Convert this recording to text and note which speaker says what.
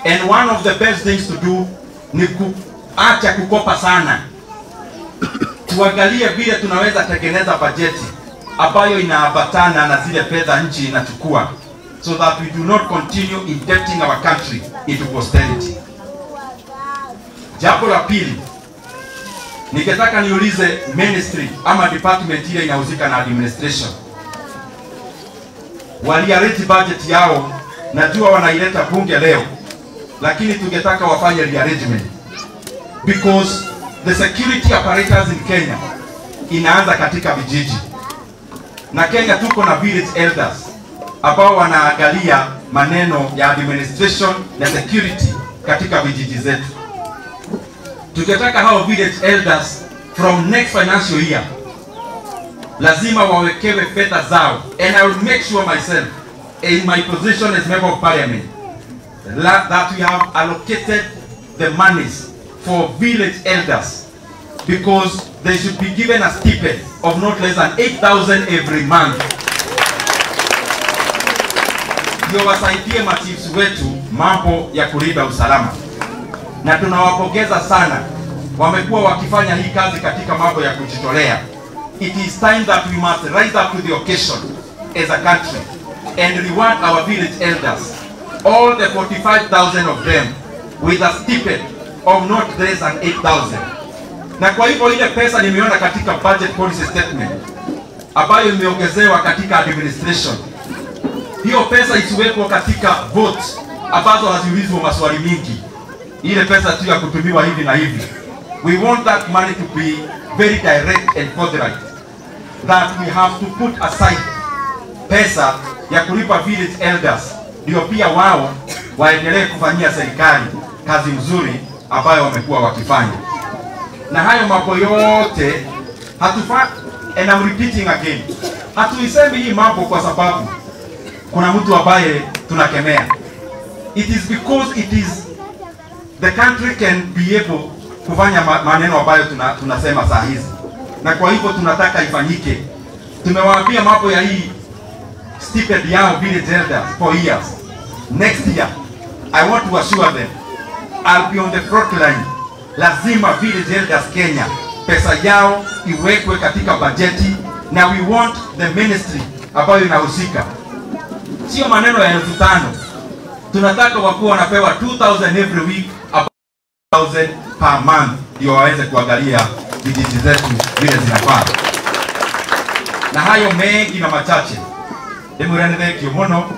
Speaker 1: And one of the best things to do ni kuacha kukopa sana. Tuangalie vile tunaweza tengeneza bajeti ambayo inaambatana na zile fedha nchi inachukua, so that we do not continue indebting our country into posterity. Jambo la pili, ningetaka niulize ministry ama department ile inahusika na administration. Waliarrange budget yao, najua wanaileta bunge leo, lakini tungetaka wafanye rearrangement, because the security apparatus in Kenya inaanza katika vijiji, na Kenya tuko na village elders ambao wanaangalia maneno ya administration na security katika vijiji zetu. Tungetaka hao village elders from next financial year lazima wawekewe fedha zao, and I will make sure myself in my position as member of parliament that we have allocated the monies for village elders, because they should be given a stipend of not less than 8,000 every month. Ndio wasaidie machiefs wetu mambo ya kulinda usalama, na tunawapongeza sana, wamekuwa wakifanya hii kazi katika mambo ya kujitolea. It is time that we must rise up to the occasion as a country and reward our village elders, all the 45,000 of them, with a stipend of not less than 8,000. Na kwa hivyo ile pesa nimeona katika budget policy statement ambayo imeongezewa katika administration, hiyo pesa isiwekwe katika votes ambazo haziulizwa maswali mingi, ile pesa tu ya kutumiwa hivi na hivi. We want that money to be very direct and forthright, that we have to put aside pesa ya kulipa village elders, ndio pia wao waendelee kufanyia serikali kazi nzuri ambayo wamekuwa wakifanya. Na hayo mambo yote and I'm repeating again, hatuisemi hii mambo kwa sababu kuna mtu ambaye tunakemea. It is because it is the country can be able kufanya maneno ambayo tunasema saa hizi, na kwa hivyo tunataka ifanyike. Tumewaambia mambo ya hii stipend yao village elders for years. Next year I want to assure them I'll be on the front line. Lazima village elders Kenya pesa yao iwekwe katika bajeti, na we want the ministry ambayo inahusika, sio maneno ya 5,000. Tunataka wakuwa wanapewa 2,000 every week, 1,000 per month, ndio waweze kuangalia vijiji zetu vile zinafaa. Na hayo mengi na machache, demurani thekio mono.